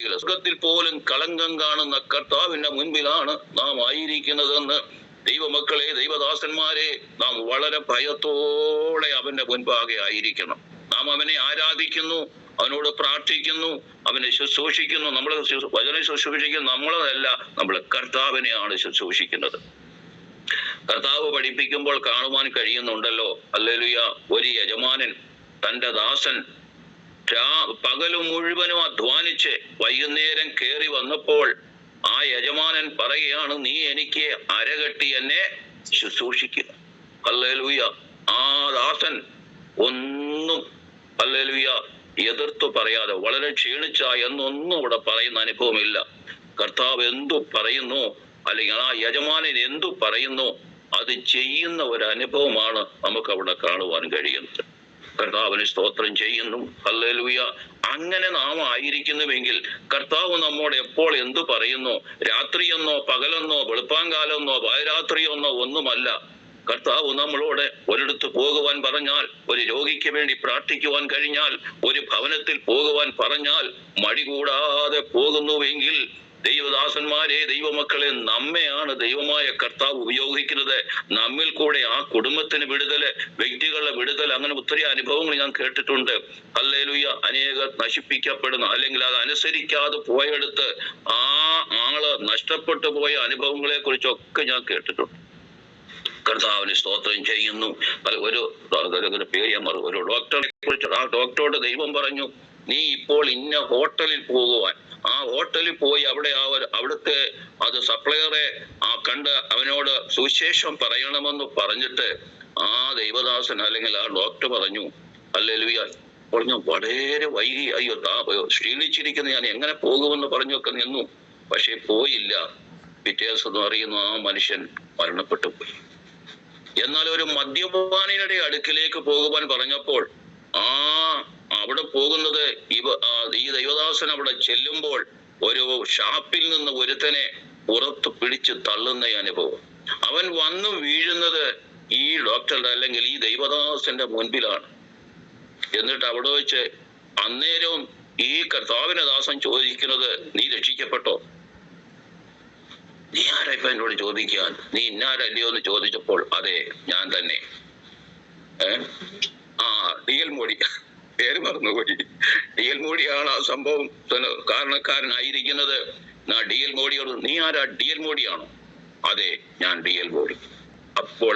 സ്വർഗത്തിൽ പോലും കളങ്കം കാണുന്ന കർത്താവിന്റെ മുൻപിലാണ് നാം ആയിരിക്കുന്നതെന്ന് ദൈവമക്കളെ, ദൈവദാസന്മാരെ, നാം വളരെ ഭയത്തോടെ അവന്റെ മുൻപാകെ ആയിരിക്കണം. നാം അവനെ ആരാധിക്കുന്നു, അവനോട് പ്രാർത്ഥിക്കുന്നു, അവനെ ശുശ്രൂഷിക്കുന്നു. നമ്മൾ വചനം ശുശ്രൂഷിക്കുന്നു നമ്മളതല്ല, നമ്മൾ കർത്താവിനെയാണ് ശുശ്രൂഷിക്കുന്നത്. കർത്താവ് പഠിപ്പിക്കുമ്പോൾ കാണുവാൻ കഴിയുന്നുണ്ടല്ലോ, ഹല്ലേലൂയ, ഒരു യജമാനൻ തന്റെ ദാസൻ പകല് മുഴുവനും അധ്വാനിച്ച് വൈകുന്നേരം കയറി വന്നപ്പോൾ ആ യജമാനൻ പറയുകയാണ്, നീ എനിക്ക് അരകെട്ടി എന്നെ ശുശ്രൂഷിക്കുക. ഹല്ലേലൂയ. ആ ദാസൻ ഒന്നും ഹല്ലേലൂയ എതിർത്തു പറയാതെ, വളരെ ക്ഷീണിച്ച എന്നൊന്നും ഇവിടെ പറയുന്ന അനുഭവമില്ല. കർത്താവ് എന്തു പറയുന്നു, അല്ലെങ്കിൽ ആ യജമാനൻ എന്തു പറയുന്നു, അത് ചെയ്യുന്ന ഒരു അനുഭവമാണ് നമുക്ക് അവിടെ കാണുവാൻ കഴിയുന്നത്. കർത്താവിന് സ്തോത്രം ചെയ്യുന്നു. ഹല്ലേലൂയ. അങ്ങനെ നാം ആയിരിക്കുന്നുവെങ്കിൽ കർത്താവ് നമ്മോട് എപ്പോൾ എന്തു പറയുന്നു, രാത്രിയെന്നോ പകലെന്നോ വെളുപ്പാങ്കാലെന്നോ പാതിരാത്രിയെന്നോ ഒന്നുമല്ല. കർത്താവ് നമ്മളോട് ഒരിടത്ത് പോകുവാൻ പറഞ്ഞാൽ, ഒരു രോഗിക്ക് വേണ്ടി പ്രാർത്ഥിക്കുവാൻ കഴിഞ്ഞാൽ, ഒരു ഭവനത്തിൽ പോകുവാൻ പറഞ്ഞാൽ മടി കൂടാതെ പോകുന്നുവെങ്കിൽ, ദൈവദാസന്മാരെ, ദൈവമക്കളെ, നമ്മെയാണ് ദൈവമായ കർത്താവ് ഉപയോഗിക്കുന്നത്. നമ്മിൽ കൂടെ ആ കുടുംബത്തിന് വിടുതല്, വ്യക്തികളുടെ വിടുതൽ, അങ്ങനെ ഒത്തിരി അനുഭവങ്ങൾ ഞാൻ കേട്ടിട്ടുണ്ട്. ഹല്ലേലൂയ. അനേകം നശിപ്പിക്കപ്പെടുന്ന, അല്ലെങ്കിൽ അത് അനുസരിക്കാതെ പോയെടുത്ത് ആ ആള് നഷ്ടപ്പെട്ടു പോയ അനുഭവങ്ങളെ കുറിച്ചൊക്കെ ഞാൻ കേട്ടിട്ടുണ്ട്. കർത്താവിന് സ്തോത്രം ചെയ്യുന്നു. ഒരു പേര് ഞാൻ മറന്നു, ഒരു ഡോക്ടറെ കുറിച്ച്. ആ ഡോക്ടറോട് ദൈവം പറഞ്ഞു, നീ ഇപ്പോൾ ഇന്ന ഹോട്ടലിൽ പോകുവാൻ. ആ ഹോട്ടലിൽ പോയി അവിടുത്തെ അത് സപ്ലയറെ കണ്ട് അവനോട് സുവിശേഷം പറയണമെന്ന് പറഞ്ഞിട്ട് ആ ദൈവദാസൻ, അല്ലെങ്കിൽ ആ ഡോക്ടർ പറഞ്ഞു, ഹല്ലേലൂയ, പറഞ്ഞു, വളരെ വൈകി, അയ്യോ ക്ഷീണിച്ചിരിക്കുന്ന ഞാൻ എങ്ങനെ പോകുമെന്ന് പറഞ്ഞൊക്കെ നിന്നു. പക്ഷെ പോയില്ല. പിറ്റേ ദിവസം അറിയുന്നു, ആ മനുഷ്യൻ മരണപ്പെട്ടു പോയി. എന്നാൽ ഒരു മദ്യപാനിയുടെ അടുക്കിലേക്ക് പോകുവാൻ പറഞ്ഞപ്പോൾ അവിടെ പോകുന്നത് ഈ ദൈവദാസൻ അവിടെ ചെല്ലുമ്പോൾ ഒരു ഷാപ്പിൽ നിന്ന് ഒരുത്തനെ പുറത്ത് പിടിച്ച് തള്ളുന്ന അനുഭവം. അവൻ വന്നു വീഴുന്നത് ഈ ഡോക്ടറുടെ, അല്ലെങ്കിൽ ഈ ദൈവദാസന്റെ മുൻപിലാണ്. എന്നിട്ട് അവിടെ വെച്ച് അന്നേരവും ഈ കർത്താവിന്റെ ദാസൻ ചോദിക്കുന്നത്, നീ രക്ഷിക്കപ്പെട്ടോ? നീ ആരാ ഇപ്പൊ എന്നോട് ചോദിക്കാൻ? നീ ഇന്നാരല്ലയോ എന്ന് ചോദിച്ചപ്പോൾ, അതെ ഞാൻ തന്നെ. DL മോഡി, പേര് മറന്നുപോയി. DL മോഡിയാണ് ആ സംഭവം കാരണക്കാരനായിരിക്കുന്നത്. DL മോഡിയോട്, നീ ആരാ? DL മോഡിയാണോ? അതെ ഞാൻ DL മോഡി. അപ്പോൾ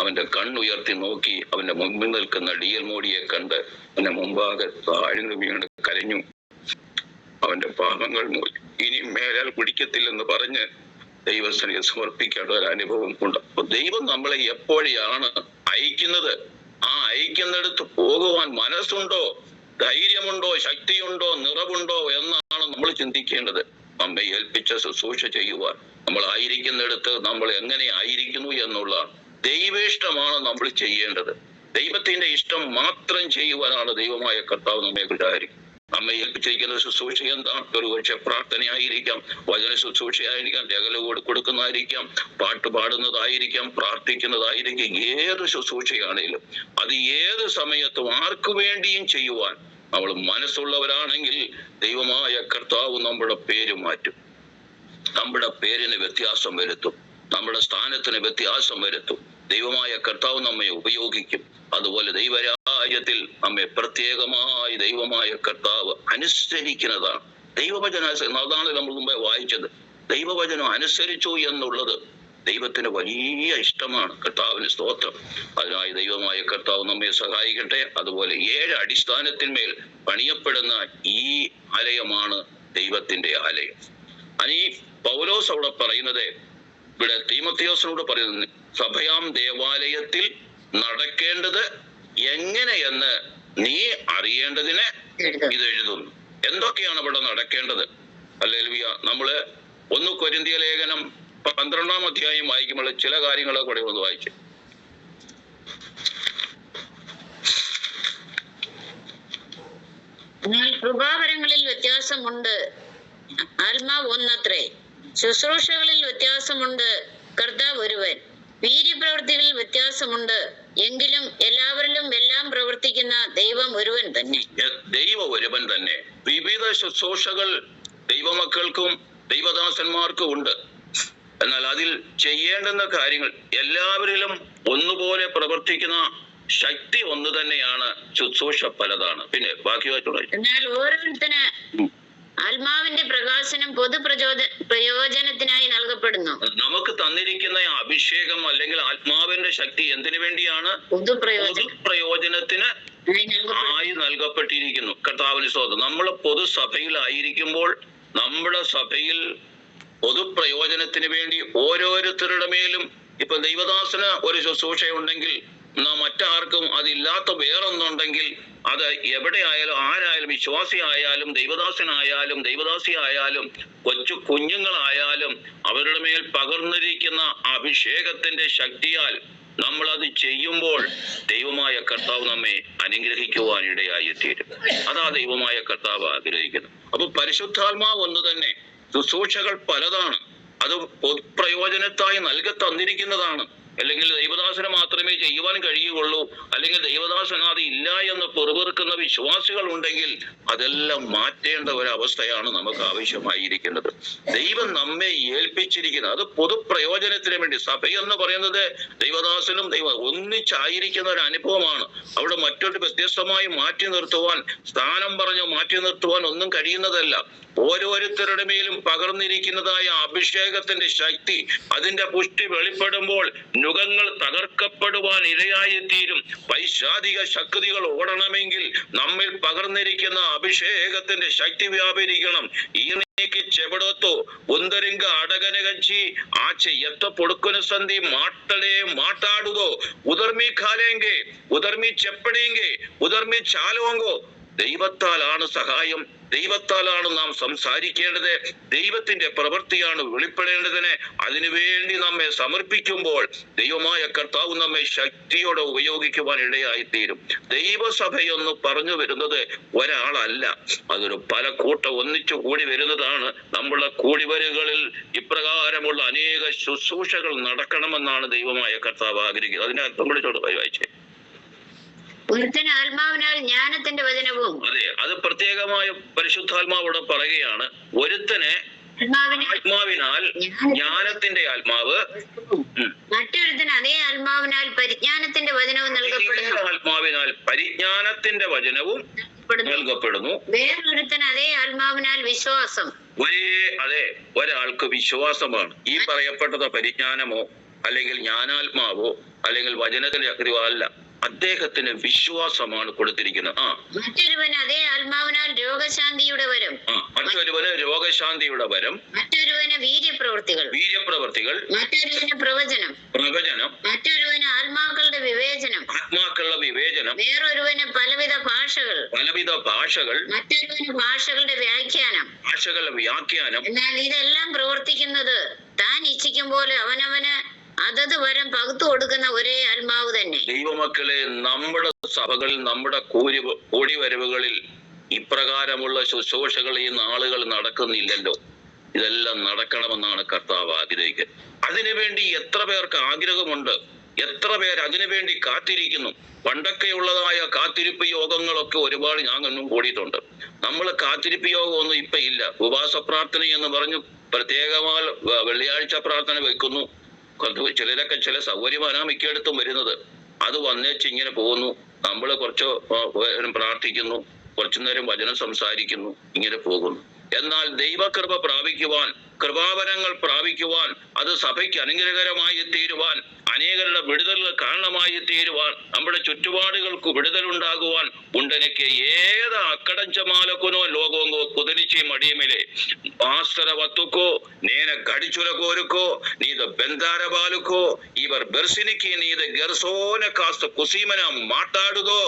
അവന്റെ കണ്ണുയർത്തി നോക്കി, അവന്റെ മുമ്പിൽ നിൽക്കുന്ന DL മോഡിയെ കണ്ട് അവന്റെ മുമ്പാകെ താഴ്ന്നു വീണ് കരഞ്ഞു. അവന്റെ പാപങ്ങൾ മൂലം ഇനി മേലാൽ കുടിക്കത്തില്ലെന്ന് പറഞ്ഞ് ദൈവസന്നിധിയിൽ സമർപ്പിക്കേണ്ട ഒരു അനുഭവം ഉണ്ട്. അപ്പൊ ദൈവം നമ്മളെ എപ്പോഴാണ് അയക്കുന്നത്, ആ അയക്കുന്നിടത്ത് പോകുവാൻ മനസ്സുണ്ടോ, ധൈര്യമുണ്ടോ, ശക്തിയുണ്ടോ, നിറവുണ്ടോ എന്നാണ് നമ്മൾ ചിന്തിക്കേണ്ടത്. നമ്മെ ഏൽപ്പിച്ച ശുശ്രൂഷ ചെയ്യുവാൻ, നമ്മൾ ആയിരിക്കുന്നിടത്ത് നമ്മൾ എങ്ങനെ ആയിരിക്കുന്നു എന്നുള്ളതാണ്. ദൈവേഷ്ടമാണ് നമ്മൾ ചെയ്യേണ്ടത്. ദൈവത്തിന്റെ ഇഷ്ടം മാത്രം ചെയ്യുവാനാണ് ദൈവമായ കർത്താവ് നമ്മെ വിചാരിക്കും. നമ്മെ ഏൽപ്പിച്ചിരിക്കുന്ന ശുശ്രൂഷ എന്താണ്? ഒരുപക്ഷെ പ്രാർത്ഥനയായിരിക്കാം, വചന ശുശ്രൂഷയായിരിക്കാം, രകല് കൊടുക്കുന്നതായിരിക്കാം, പാട്ട് പാടുന്നതായിരിക്കാം, പ്രാർത്ഥിക്കുന്നതായിരിക്കും. ഏത് ശുശ്രൂഷയാണേലും അത് ഏത് സമയത്തും ആർക്കു വേണ്ടിയും ചെയ്യുവാൻ നമ്മൾ മനസ്സുള്ളവരാണെങ്കിൽ ദൈവമായ കർത്താവ് നമ്മുടെ പേര് മാറ്റും, നമ്മുടെ പേരിന് വ്യത്യാസം വരുത്തും, നമ്മുടെ സ്ഥാനത്തിന് വ്യത്യാസം വരുത്തും. ദൈവമായ കർത്താവ് നമ്മെ ഉപയോഗിക്കും. അതുപോലെ ദൈവരാജ്യത്തിൽ നമ്മെ പ്രത്യേകമായി ദൈവമായ കർത്താവ് അനുസരിക്കുന്നതാണ്. ദൈവവചനം, അതാണ് നമ്മൾ മുമ്പേ വായിച്ചത്. ദൈവവചനം അനുസരിച്ചു എന്നുള്ളത് ദൈവത്തിന് വലിയ ഇഷ്ടമാണ്. കർത്താവിന് സ്തോത്രം. അതിനായി ദൈവമായ കർത്താവ് നമ്മെ സഹായിക്കട്ടെ. അതുപോലെ 7 അടിസ്ഥാനത്തിന്മേൽ പണിയപ്പെടുന്ന ഈ ആലയമാണ് ദൈവത്തിന്റെ ആലയം. അനീ പൗലോസ് അവിടെ പറയുന്നത്, ഇവിടെ തീമോഥെയോസിനോട് പറയുന്നത്, സഭയാം ദേവാലയത്തിൽ നടക്കേണ്ടത് എങ്ങനെയെന്ന് നീ അറിയേണ്ടതിന് ഇത് എഴുതുന്നു. എന്തൊക്കെയാണ് ഇവിടെ നടക്കേണ്ടത്? ഹല്ലേലൂയ. നമ്മള് 1 കൊരിന്ത്യ ലേഖനം 12-ാം അധ്യായം വായിക്കുമ്പോൾ ചില കാര്യങ്ങളെ കൂടെ ഒന്ന് വായിച്ചു. കൃപാവരങ്ങളിൽ വ്യത്യാസമുണ്ട്, ആത്മാവ് ഒന്നത്രേ. ശുശ്രൂഷകളിൽ വ്യത്യാസമുണ്ട്, കർത്താവ് ഒരുവൻ. വീര്യപ്രവൃത്തികളിൽ വ്യത്യാസമുണ്ട്. എങ്കിലും എല്ലാവരിലും എല്ലാം പ്രവർത്തിക്കുന്ന ദൈവം ഒരുവൻ തന്നെ. ദൈവം ഒരുവൻ തന്നെ. വിവിധ ശുശ്രൂഷകൾ ദൈവമക്കൾക്കും ദൈവദാസന്മാർക്കും ഉണ്ട്. എന്നാൽ അതിൽ ചെയ്യേണ്ടുന്ന കാര്യങ്ങൾ എല്ലാവരിലും ഒന്നുപോലെ പ്രവർത്തിക്കുന്ന ശക്തി ഒന്ന് തന്നെയാണ്. ശുശ്രൂഷ പലതാണ്. പിന്നെ ബാക്കി വായിച്ചോളൂ. എന്നാൽ ഓരോരുത്തന് ആത്മാവിന്റെ പ്രകാശനം പ്രയോജനത്തിനായി നൽകപ്പെടുന്നു. നമുക്ക് തന്നിരിക്കുന്ന അഭിഷേകം അല്ലെങ്കിൽ ആത്മാവിന്റെ ശക്തി എന്തിനു വേണ്ടിയാണ്? പൊതുപ്രയോജനത്തിന് ആയി നൽകപ്പെട്ടിരിക്കുന്നു. കർത്താവിന് സ്തോത്രം. നമ്മൾ പൊതുസഭയിലായിരിക്കുമ്പോൾ നമ്മുടെ സഭയിൽ പൊതുപ്രയോജനത്തിന് വേണ്ടി ഓരോരുത്തരുടെ മേലും ഇപ്പൊ ദൈവദാസന് ഒരു ശുശ്രൂഷ ഉണ്ടെങ്കിൽ മറ്റാർക്കും അതില്ലാത്ത വേറൊന്നുണ്ടെങ്കിൽ അത് എവിടെ ആയാലും ആരായാലും വിശ്വാസിയായാലും ദൈവദാസനായാലും ദൈവദാസിയായാലും കൊച്ചു കുഞ്ഞുങ്ങളായാലും അവരുടെ മേൽ പകർന്നിരിക്കുന്ന അഭിഷേകത്തിന്റെ ശക്തിയാൽ നമ്മൾ അത് ചെയ്യുമ്പോൾ ദൈവമായ കർത്താവ് നമ്മെ അനുഗ്രഹിക്കുവാനിടയായി തീരും. അതാ ദൈവമായ കർത്താവ് ആഗ്രഹിക്കുന്നത്. അപ്പൊ പരിശുദ്ധാത്മാവ് ഒന്ന് തന്നെ. ശുശ്രൂഷകൾ പലതാണ്. അത് പൊതുപ്രയോജനത്തായി നൽകി തന്നിരിക്കുന്നതാണ്. അല്ലെങ്കിൽ ദൈവദാസന് മാത്രമേ ചെയ്യുവാൻ കഴിയുകയുള്ളൂ, അല്ലെങ്കിൽ ദൈവദാസൻ അത് ഇല്ല എന്ന് പെറുപെറുക്കുന്ന വിശ്വാസികൾ ഉണ്ടെങ്കിൽ അതെല്ലാം മാറ്റേണ്ട ഒരവസ്ഥയാണ് നമുക്ക് ആവശ്യമായിരിക്കുന്നത്. ദൈവം നമ്മെ ഏൽപ്പിച്ചിരിക്കുന്നത് അത് പൊതുപ്രയോജനത്തിന് വേണ്ടി. സഭയെന്ന് പറയുന്നത് ദൈവദാസനും ഒന്നിച്ചായിരിക്കുന്ന ഒരു അനുഭവമാണ്. അവിടെ മറ്റൊരു വ്യത്യസ്തമായി മാറ്റി നിർത്തുവാൻ, സ്ഥാനം പറഞ്ഞ് മാറ്റി നിർത്തുവാൻ ഒന്നും കഴിയുന്നതല്ല. ഓരോരുത്തരുടെ മേലും പകർന്നിരിക്കുന്നതായ അഭിഷേകത്തിന്റെ ശക്തി, അതിന്റെ പുഷ്ടി വെളിപ്പെടുമ്പോൾ നുകങ്ങൾ തകർക്കപ്പെടുവാൻ ഇരയായിത്തീരും. പൈശാചിക ശക്തികൾ ഓടണമെങ്കിൽ നമ്മിൽ പകർന്നിരിക്കുന്ന അഭിഷേകത്തിന്റെ ശക്തി വ്യാപരിക്കണം. ഈനേക്ക് ചെവിടത്തോ ഒന്തരിങ്ക അടകനകച്ചി ആച്ച് എത്ത പൊടുക്കുന്ന സന്ധി മാട്ടലേ മാട്ടാടുതോ ഉദർമി ഖാലേങ്കെ ഉദർമി ചെപ്പടേങ്കെ ഉദർമി ചാലോങ്കോ. ദൈവത്താലാണ് സഹായം, ദൈവത്താലാണ് നാം സംസാരിക്കേണ്ടത്, ദൈവത്തിന്റെ പ്രവൃത്തിയാണ് വെളിപ്പെടേണ്ടതിന്. അതിനുവേണ്ടി നമ്മെ സമർപ്പിക്കുമ്പോൾ ദൈവമായ കർത്താവ് നമ്മെ ശക്തിയോടെ ഉപയോഗിക്കുവാൻ ഇടയായിത്തീരും. ദൈവസഭയെന്ന് പറഞ്ഞു വരുന്നത് ഒരാളല്ല, അതൊരു പല കൂട്ടം ഒന്നിച്ചു കൂടി വരുന്നതാണ്. നമ്മുടെ കൂടിവരുകളിൽ ഇപ്രകാരമുള്ള അനേക ശുശ്രൂഷകൾ നടക്കണമെന്നാണ് ദൈവമായ കർത്താവ് ആഗ്രഹിക്കുന്നത്. അതിന്റെ അർത്ഥം വിളിച്ചോട് വായിച്ചേ. ഒരുത്തന് ആത്മാവിനാൽ ജ്ഞാനത്തിന്റെ വചനവും. അതെ, അത് പ്രത്യേകമായ പരിശുദ്ധാത്മാവോട് പറയുകയാണ്. ഒരുത്തന് ആത്മാവിനാൽ ജ്ഞാനത്തിന്റെ ആത്മാവ്, മറ്റൊരുത്തന് അതേ ആത്മാവിനാൽ പരിജ്ഞാനത്തിന്റെ വചനവും നൽകപ്പെടുന്നു. ആത്മാവിനാൽ പരിജ്ഞാനത്തിന്റെ വചനവും നൽകപ്പെടുന്നു. വേറൊരുത്തന് അതേ ആത്മാവിനാൽ വിശ്വാസം. അതെ, ഒരാൾക്ക് വിശ്വാസമാണ്. ഈ പറയപ്പെട്ടത് പരിജ്ഞാനമോ അല്ലെങ്കിൽ ജ്ഞാനാത്മാവോ അല്ലെങ്കിൽ വചനത്തിന്റെ അല്ല, അദ്ദേഹത്തിന് വിശ്വാസമാണ് കൊടുത്തിരിക്കുന്നത്. മറ്റൊരുവന് അതേ ആത്മാവിനാൽ രോഗശാന്തിയുടെ വരം. മറ്റൊരുവന് രോഗശാന്തിയുടെ വരം. മറ്റൊരുവന് വീര്യപ്രവൃത്തികൾ. മറ്റൊരുവന് പ്രവചനം. മറ്റൊരുവന് ആത്മാക്കളുടെ വിവേചനം. വേറൊരുവന് പലവിധ ഭാഷകൾ. മറ്റൊരുവന് ഭാഷകളുടെ വ്യാഖ്യാനം. എന്നാൽ ഇതെല്ലാം പ്രവർത്തിക്കുന്നത് താൻ ഇച്ഛിക്കും പോലെ അവനവന് അതത് വരം പകുത്തു കൊടുക്കുന്ന ഒരേ ആത്മാവ് തന്നെ. ദൈവമക്കളെ, നമ്മുടെ സഭകളിൽ, നമ്മുടെ കൂടിവരവുകളിൽ ഇപ്രകാരമുള്ള ശുശ്രൂഷകൾ ഈ നാളുകൾ നടക്കുന്നില്ലല്ലോ. ഇതെല്ലാം നടക്കണമെന്നാണ് കർത്താവ് ആഗ്രഹിക്കുന്നത്. അതിനുവേണ്ടി എത്ര പേർക്ക് ആഗ്രഹമുണ്ട്, എത്ര പേർ അതിനുവേണ്ടി കാത്തിരിക്കുന്നു. പണ്ടൊക്കെയുള്ളതായ കാത്തിരിപ്പ് യോഗങ്ങളൊക്കെ ഒരുപാട് ഞാനും കൂടിയിട്ടുണ്ട്. നമ്മൾ കാത്തിരിപ്പ് യോഗമൊന്നും ഇപ്പൊ ഇല്ല. ഉപവാസ പ്രാർത്ഥന എന്ന് പറഞ്ഞു പ്രത്യേകമായി വെള്ളിയാഴ്ച പ്രാർത്ഥന വെക്കുന്നു. ചിലരൊക്കെ ചില സൗകര്യമാണ് മിക്കയിടത്തും വരുന്നത്. അത് വന്നേച്ച് ഇങ്ങനെ പോകുന്നു. നമ്മൾ കുറച്ച് പ്രാർത്ഥിക്കുന്നു, കുറച്ചു നേരം വചനം സംസാരിക്കുന്നു, ഇങ്ങനെ പോകുന്നു. എന്നാൽ ദൈവകൃപ പ്രാപിക്കുവാൻ, കൃപാവരങ്ങൾ പ്രാപിക്കുവാൻ, അത് സഭയ്ക്ക് അനുഗ്രഹകരമായി തീരുവാൻ, അനേകരുടെ വിടുതലിന് കാരണമായി തീരുവാൻ, നമ്മുടെ ചുറ്റുപാടുകൾക്ക് വിടുതലുണ്ടാകുവാൻ ഉണ്ടെനിക്ക് ഏത് അക്കടഞ്ചമാലക്കുനോ ലോകോങ്കോ കുതിരിച്ചി മടിയുമില്ലേ ആസ്തര വത്തുക്കോ നേന കടിച്ചുര കോരുക്കോ നീത് ബന്ധാരപാലുക്കോ ഇവർ ബെർസിനിക്ക് നീത് ഗർസോന കാസ്ത കുസീമന മാട്ടാടുതോ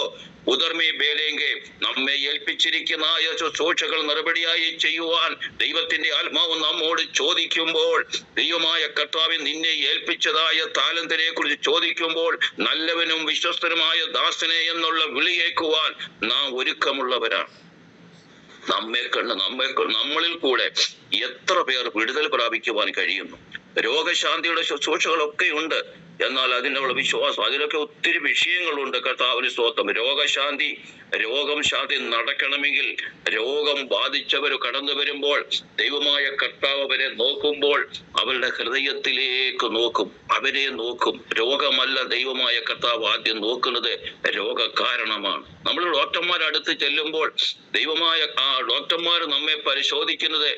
ഉദർമി ബേലേങ്കെ. നമ്മെ ഏൽപ്പിച്ചിരിക്കുന്ന ശുശ്രൂഷകൾ മറുപടിയായി ചെയ്യുവാൻ ദൈവത്തിന്റെ ആത്മാവ് നമ്മോട് ചോദിക്കുമ്പോൾ, ദൈവമായ കർത്താവിൻ നിന്നെ ഏൽപ്പിച്ചതായ താലന്തിനെ കുറിച്ച് ചോദിക്കുമ്പോൾ, നല്ലവനും വിശ്വസ്തനുമായ ദാസനെ എന്നുള്ള വിളി കേൾക്കുവാൻ നാം ഒരുക്കമുള്ളവരാണ്. നമ്മളിൽ കൂടെ എത്ര പേർ വിടുതൽ പ്രാപിക്കുവാൻ കഴിയുന്നു? രോഗശാന്തിയുടെ ശുശ്രൂഷകളൊക്കെ ഉണ്ട്. എന്നാൽ അതിനുള്ള വിശ്വാസം, അതിലൊക്കെ ഒത്തിരി വിഷയങ്ങളുണ്ട്. കർത്താവിന് സ്തോത്രം. രോഗം ശാന്തി നടക്കണമെങ്കിൽ രോഗം ബാധിച്ചവർ കടന്നു വരുമ്പോൾ ദൈവമായ കർത്താവ് അവരെ നോക്കുമ്പോൾ അവരുടെ ഹൃദയത്തിലേക്ക് നോക്കും, അവരെ നോക്കും. രോഗമല്ല ദൈവമായ കർത്താവ് ആദ്യം നോക്കുന്നത്, രോഗകാരണമാണ്. നമ്മൾ ഡോക്ടർമാർ അടുത്ത് ചെല്ലുമ്പോൾ ദൈവമായ ഡോക്ടർമാർ നമ്മെ പരിശോധിക്കുന്നത്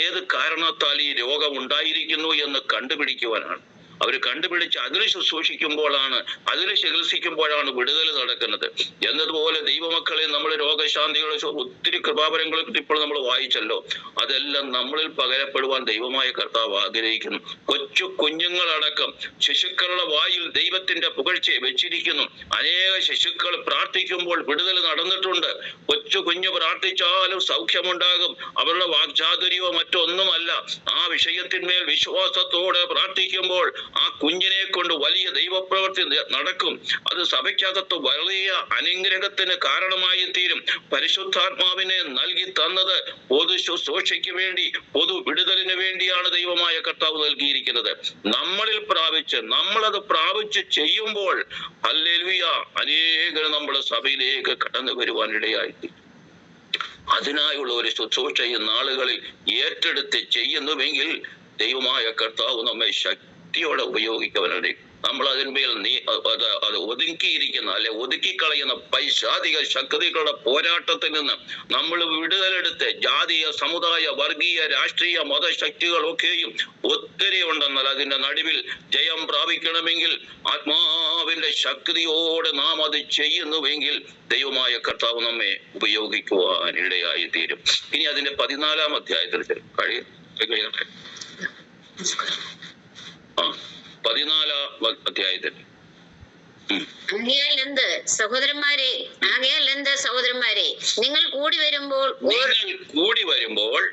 ഏത് കാരണത്താൽ ഈ രോഗം ഉണ്ടായിരിക്കുന്നു എന്ന് കണ്ടുപിടിക്കുവാനാണ്. അവർ കണ്ടുപിടിച്ച് അതിന് ശുശ്രൂഷിക്കുമ്പോഴാണ്, അതിന് ചികിത്സിക്കുമ്പോഴാണ് വിടുതൽ നടക്കുന്നത്. എന്നതുപോലെ ദൈവമക്കളെ നമ്മൾ രോഗശാന്തികളെ ഒത്തിരി കൃപാവരങ്ങളെ ഇപ്പോൾ നമ്മൾ വായിച്ചല്ലോ. അതെല്ലാം നമ്മളിൽ പകരപ്പെടുവാൻ ദൈവമായ കർത്താവ് ആഗ്രഹിക്കുന്നു. കൊച്ചു കുഞ്ഞുങ്ങളടക്കം ശിശുക്കളുടെ വായിൽ ദൈവത്തിന്റെ പുകഴ്ചയെ വെച്ചിരിക്കുന്നു. അനേക ശിശുക്കൾ പ്രാർത്ഥിക്കുമ്പോൾ വിടുതൽ നടന്നിട്ടുണ്ട്. കൊച്ചു കുഞ്ഞ് പ്രാർത്ഥിച്ചാലും സൗഖ്യമുണ്ടാകും. അവരുടെ വാക്ചാതുര്യമോ മറ്റൊന്നുമല്ല. ആ വിഷയത്തിന്മേൽ വിശ്വാസത്തോടെ പ്രാർത്ഥിക്കുമ്പോൾ ആ കുഞ്ഞിനെ കൊണ്ട് വലിയ ദൈവപ്രവൃത്തി നടക്കും. അത് സഭയ്ക്കകത്ത് വലിയ അനുഗ്രഹത്തിന് കാരണമായി തീരും. പരിശുദ്ധാത്മാവിനെ നൽകി തന്നത് പൊതു ശുശ്രൂഷയ്ക്ക് വേണ്ടി, പൊതു വിടുതലിന് വേണ്ടിയാണ് ദൈവമായ കർത്താവ് നൽകിയിരിക്കുന്നത്. നമ്മളത് പ്രാപിച്ച് ചെയ്യുമ്പോൾ ഹല്ലേലൂയ, അനേകർ നമ്മുടെ സഭയിലേക്ക് കടന്നു വരുവാനിടയായി. അതിനായുള്ള ഒരു ശുശ്രൂഷ ഈ നാളുകളിൽ ഏറ്റെടുത്ത് ചെയ്യുന്നുവെങ്കിൽ ദൈവമായ കർത്താവ് നമ്മെ ശക്തിയോടെ ഉപയോഗിക്കവനുണ്ട്. നമ്മൾ അതിന്മേൽ അത് ഒതുക്കിയിരിക്കുന്ന അല്ലെ ഒതുക്കിക്കളയുന്ന പൈശാചിക ശക്തികളുടെ പോരാട്ടത്തിൽ നിന്ന് നമ്മൾ വിടുതലെടുത്ത് ജാതീയ, സമുദായ, വർഗീയ, രാഷ്ട്രീയ, മതശക്തികളൊക്കെയും ഒത്തിരി ഉണ്ടെന്നാൽ അതിന്റെ നടുവിൽ ജയം പ്രാപിക്കണമെങ്കിൽ ആത്മാവിന്റെ ശക്തിയോടെ നാം അത് ചെയ്യുന്നുവെങ്കിൽ ദൈവമായ കർത്താവ് നമ്മെ ഉപയോഗിക്കുവാൻ ഇടയായി തീരും. ഇനി അതിന്റെ 14-ാം അധ്യായത്തിൽ കഴിയട്ടെ. 14-ാം അധ്യായത്തിൽ ആകയാൽ എന്ത് സഹോദരന്മാരെ, നിങ്ങൾ കൂടി വരുമ്പോൾ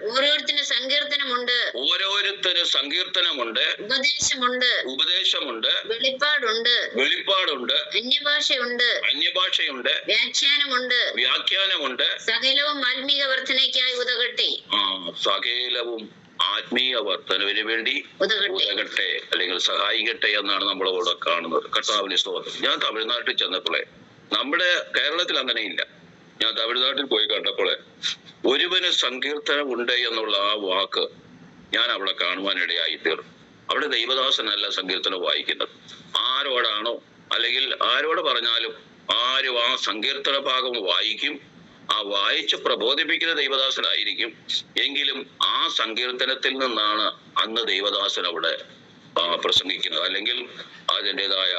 ഓരോരുത്തരും സങ്കീർത്തനമുണ്ട്, ഉപദേശമുണ്ട്, വെളിപ്പാടുണ്ട്, അന്യഭാഷയുണ്ട്, വ്യാഖ്യാനമുണ്ട്. സകലവും ആത്മീക വർധനയ്ക്കായി ഉതകട്ടെ. സകലവും ആത്മീയ വർധനവിന് വേണ്ടി ഉതകട്ടെ അല്ലെങ്കിൽ സഹായിക്കട്ടെ എന്നാണ് നമ്മളവിടെ കാണുന്നത്. കർത്താവിന്റെ സ്തോത്രം. ഞാൻ തമിഴ്നാട്ടിൽ ചെന്നപ്പോളെ, നമ്മുടെ കേരളത്തിൽ അങ്ങനെയില്ല. ഞാൻ തമിഴ്നാട്ടിൽ പോയി കണ്ടപ്പോളെ ഒരുവന് സങ്കീർത്തനം ഉണ്ട് എന്നുള്ള ആ വാക്ക് ഞാൻ അവിടെ കാണുവാനിടയായി തീർന്നു. അവിടെ ദൈവദാസനല്ല സങ്കീർത്തനം വായിക്കുന്നത്. ആരോടാണോ അല്ലെങ്കിൽ ആരോട് പറഞ്ഞാലും ആരും ആ സങ്കീർത്തന ഭാഗം വായിക്കും. ആ വായിച്ച് പ്രബോധിപ്പിക്കുന്ന ദൈവദാസനായിരിക്കും. എങ്കിലും ആ സങ്കീർത്തനത്തിൽ നിന്നാണ് അന്ന് ദൈവദാസൻ അവിടെ പ്രസംഗിക്കുന്നത് അല്ലെങ്കിൽ അതിൻ്റെതായ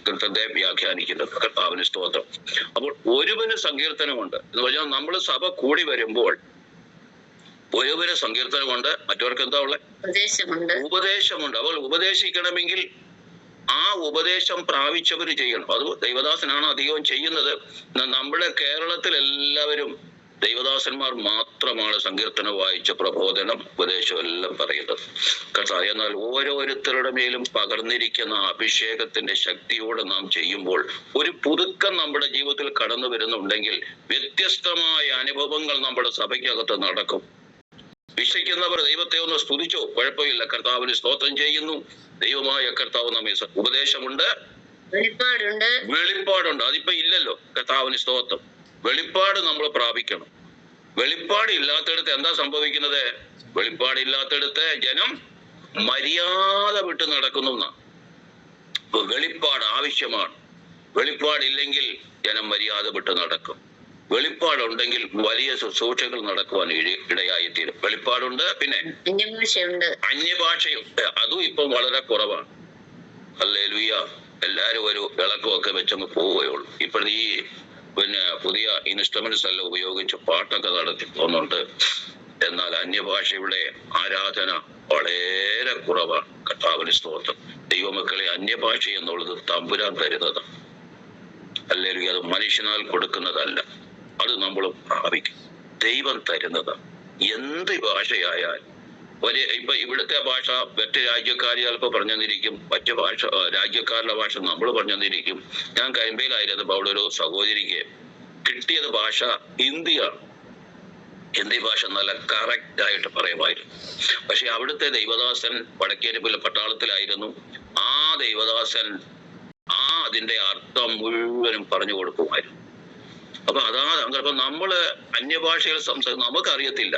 കീർത്തനത്തെ വ്യാഖ്യാനിക്കുന്നത്. കർത്താവിന് സ്തോത്രം. അപ്പോൾ ഒരുവന് സങ്കീർത്തനമുണ്ട് എന്ന് പറഞ്ഞാൽ നമ്മൾ സഭ കൂടി വരുമ്പോൾ ഒരുവന് സങ്കീർത്തനമുണ്ട്, മറ്റവർക്ക് എന്താ ഉള്ളത്? ഉപദേശമുണ്ട്. അപ്പോൾ ഉപദേശിക്കണമെങ്കിൽ ആ ഉപദേശം പ്രാപിച്ചവർ ചെയ്യണം. അത് ദൈവദാസനാണ് അധികവും ചെയ്യുന്നത്. നമ്മുടെ കേരളത്തിൽ എല്ലാവരും ദൈവദാസന്മാർ മാത്രമാണ് സങ്കീർത്തനം വായിച്ച പ്രബോധനം, ഉപദേശം എല്ലാം പറയുന്നത്. എന്നാൽ ഓരോരുത്തരുടെ മേലും പകർന്നിരിക്കുന്ന അഭിഷേകത്തിന്റെ ശക്തിയോടെ നാം ചെയ്യുമ്പോൾ ഒരു പുതുക്കം നമ്മുടെ ജീവിതത്തിൽ കടന്നു വരുന്നുണ്ടെങ്കിൽ വ്യത്യസ്തമായ അനുഭവങ്ങൾ നമ്മുടെ സഭയ്ക്കകത്ത് നടക്കും. വിശ്വസിക്കുന്നവർ ദൈവത്തെ ഒന്ന് സ്തുതിച്ചോ, കുഴപ്പമില്ല. കർത്താവിന് സ്തോത്രം ചെയ്യുന്നു. ദൈവമായ കർത്താവ് നമ്മെ ഉപദേശമുണ്ട്, വെളിപ്പാടുണ്ട്. അതിപ്പോ ഇല്ലല്ലോ. കർത്താവിന് സ്തോത്രം. വെളിപ്പാട് നമ്മൾ പ്രാപിക്കണം. വെളിപ്പാട് ഇല്ലാത്തടത്ത് എന്താ സംഭവിക്കുന്നത്? വെളിപ്പാടില്ലാത്തടത്ത് ജനം മര്യാദ വിട്ട് നടക്കുന്നു. വെളിപ്പാട് ആവശ്യമാണ്. വെളിപ്പാടില്ലെങ്കിൽ ജനം മര്യാദ വിട്ട് നടക്കും. വെളിപ്പാടുണ്ടെങ്കിൽ വലിയ ശുശ്രൂഷകൾ നടക്കുവാൻ ഇടയായിത്തീരും. വെളിപ്പാടുണ്ട്, പിന്നെ അന്യഭാഷയുണ്ട്. അതും ഇപ്പം വളരെ കുറവാണ്. ഹല്ലേലൂയ. എല്ലാരും ഒരു വിളക്കുമൊക്കെ വെച്ചങ്ങ് പോവുകയുള്ളൂ. ഇപ്പോഴത്തെ ഈ പുതിയ ഇൻസ്ട്രുമെന്റ്സ് എല്ലാം ഉപയോഗിച്ച് പാട്ടൊക്കെ നടത്തി പോകുന്നുണ്ട്. എന്നാൽ അന്യഭാഷയുടെ ആരാധന വളരെ കുറവാണ്. കർത്താവിന് സ്തോത്രം. ദൈവമക്കളെ, അന്യഭാഷ എന്നുള്ളത് തമ്പുരാൻ തരുന്നത്. ഹല്ലേലൂയ. അത് മനുഷ്യനാൽ കൊടുക്കുന്നതല്ല. അത് നമ്മൾ പ്രാപിക്കും. ദൈവം തരുന്നത്. എന്ത് ഭാഷയായാൽ ഇപ്പൊ ഇവിടുത്തെ ഭാഷ മറ്റ് രാജ്യക്കാർ ചിലപ്പോൾ പറഞ്ഞു തന്നിരിക്കും, മറ്റു ഭാഷ രാജ്യക്കാരുടെ ഭാഷ നമ്മൾ പറഞ്ഞു തന്നിരിക്കും. ഞാൻ കരിമ്പയിലായിരുന്നപ്പോൾ അവിടെ ഒരു സഹോദരിക്ക് കിട്ടിയത് ഭാഷ ഹിന്ദിയാണ്. ഹിന്ദി ഭാഷ നല്ല കറക്റ്റ് ആയിട്ട് പറയുമായിരുന്നു. പക്ഷെ അവിടുത്തെ ദൈവദാസൻ വടക്കേരിപ്പുല പട്ടാളത്തിലായിരുന്നു. ആ ദൈവദാസൻ അതിന്റെ അർത്ഥം മുഴുവനും പറഞ്ഞു കൊടുക്കുമായിരുന്നു. അപ്പൊ അപ്പൊ നമ്മള് അന്യഭാഷയിൽ നമുക്കറിയത്തില്ല.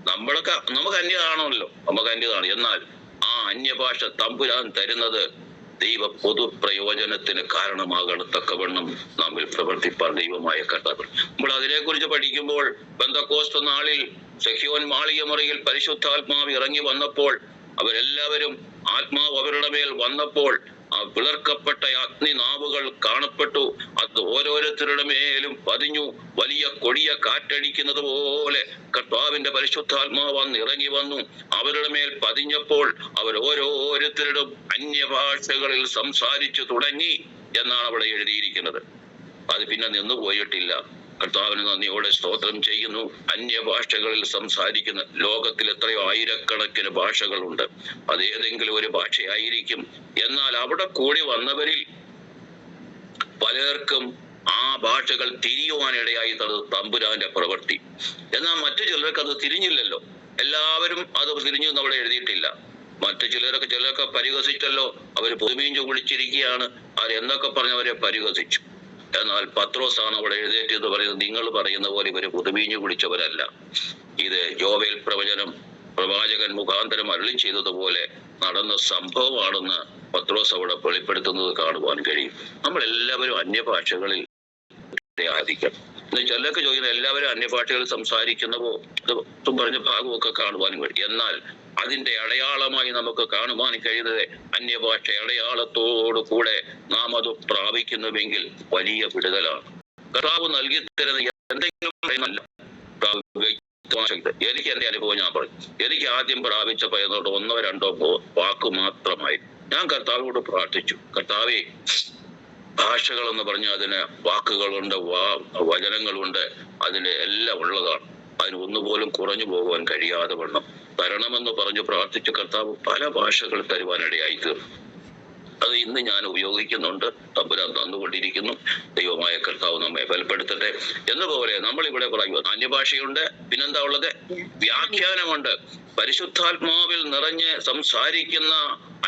നമുക്ക് അന്യതാണല്ലോ, നമുക്ക് അന്യതാണ്. എന്നാൽ ആ അന്യഭാഷ തമ്പുരാൻ തരുന്നത് ദൈവ പൊതുപ്രയോജനത്തിന് കാരണമാകത്തക്കവണ്ണം നമ്മിൽ പ്രവർത്തിപ്പാൻ ദൈവമായ കർത്താവ്. നമ്മൾ അതിനെക്കുറിച്ച് പഠിക്കുമ്പോൾ പെന്തക്കോസ്ത് നാളിൽ സെഹ്യോൻ മാളികമുറിയിൽ പരിശുദ്ധാത്മാവ് ഇറങ്ങി വന്നപ്പോൾ അവരെല്ലാവരും ആത്മാവ് അവരുടെ മേൽ വന്നപ്പോൾ ആ പിളർക്കപ്പെട്ട അഗ്നിനാവുകൾ കാണപ്പെട്ടു. അത് ഓരോരുത്തരുടെ മേലും പതിഞ്ഞു. വലിയ കൊടിയ കാറ്റടിക്കുന്നത് പോലെ കർത്താവിന്റെ പരിശുദ്ധാത്മാവ് വന്ന് ഇറങ്ങി വന്നു. അവരുടെ മേൽ പതിഞ്ഞപ്പോൾ അവർ ഓരോരുത്തരുടെ അന്യഭാഷകളിൽ സംസാരിച്ചു തുടങ്ങി എന്നാണ് അവിടെ എഴുതിയിരിക്കുന്നത്. അത് പിന്നെ നിന്നു പോയിട്ടില്ല. കർത്താവിന് നന്ദിയോടെ സ്തോത്രം ചെയ്യുന്നു. അന്യഭാഷകളിൽ സംസാരിക്കുന്ന ലോകത്തിൽ എത്രയോ ആയിരക്കണക്കിന് ഭാഷകളുണ്ട്. അത് ഏതെങ്കിലും ഒരു ഭാഷയായിരിക്കും. എന്നാൽ അവിടെ കൂടി വന്നവരിൽ പലർക്കും ആ ഭാഷകൾ തിരിയുവാനിടയായി തമ്പുരാന്റെ പ്രവൃത്തി. എന്നാൽ മറ്റു ചിലർക്ക് അത് തിരിഞ്ഞില്ലല്ലോ. എല്ലാവരും അത് തിരിഞ്ഞു എന്ന് അവിടെ എഴുതിയിട്ടില്ല. മറ്റു ചിലരൊക്കെ പരിഹസിച്ചല്ലോ. അവർ പുതുമീഞ്ചു കുളിച്ചിരിക്കുകയാണ്, അവരെന്നൊക്കെ പറഞ്ഞവരെ പരിഹസിച്ചു. എന്നാൽ പത്രോസാണ് അവിടെ എഴുന്നേറ്റെന്ന് പറയുന്നത്, നിങ്ങൾ പറയുന്ന പോലെ ഇവര് പുതുമീഞ്ഞു കുടിച്ചവരല്ല. ഇത് യോവേൽ പ്രവാചകൻ മുഖാന്തരം അരുളി ചെയ്തതുപോലെ നടന്ന സംഭവമാണെന്ന് പത്രോസ് അവിടെ വെളിപ്പെടുത്തുന്നത് കാണുവാൻ കഴിയും. നമ്മളെല്ലാവരും അന്യഭാഷകളിൽ ആരാധിക്കണം. ചിലർക്ക് ചോദിക്കുന്നത് എല്ലാവരും അന്യഭാഷകളിൽ സംസാരിക്കുന്നവോ ഇത് പറഞ്ഞ ഭാഗമൊക്കെ കാണുവാനും കഴിയും. എന്നാൽ അതിന്റെ അടയാളമായി നമുക്ക് കാണുവാൻ കഴിയുന്നത് അന്യഭാഷ അടയാളത്തോടു കൂടെ നാം അത് പ്രാപിക്കുന്നുവെങ്കിൽ വലിയ വിടുതലാണ്. കർത്താവ് നൽകി തരുന്ന എന്തെങ്കിലും എനിക്ക് എന്റെ അനുഭവം ഞാൻ പറയും. എനിക്ക് ആദ്യം പ്രാപിച്ചപ്പോ എന്നോട് 1-2 വാക്ക് മാത്രമായി. ഞാൻ കർത്താവിനോട് പ്രാർത്ഥിച്ചു, കർത്താവേ, ഭാഷകളെന്ന് പറഞ്ഞാൽ അതിന് വാക്കുകളുണ്ട്, വചനങ്ങളുണ്ട്, അതിന് എല്ലാം ഉള്ളതാണ്. അതിന് ഒന്നുപോലും കുറഞ്ഞു പോകുവാൻ കഴിയാതെ വണ്ണം തരണമെന്ന് പറഞ്ഞു പ്രാർത്ഥിച്ച കർത്താവ് പല ഭാഷകൾ തരുവാനിടയായി തീർന്നു. അത് ഇന്ന് ഞാൻ ഉപയോഗിക്കുന്നുണ്ട്. തമ്പുരാൻ തന്നുകൊണ്ടിരിക്കുന്നു. ദൈവമായ കർത്താവ് നമ്മെ ബലപ്പെടുത്തട്ടെ. എന്നപോലെ നമ്മൾ ഇവിടെ പറയുക അന്യഭാഷയുണ്ട്, പിന്നെന്താ ഉള്ളത്? വ്യാഖ്യാനമുണ്ട്. പരിശുദ്ധാത്മാവിൽ നിറഞ്ഞ് സംസാരിക്കുന്ന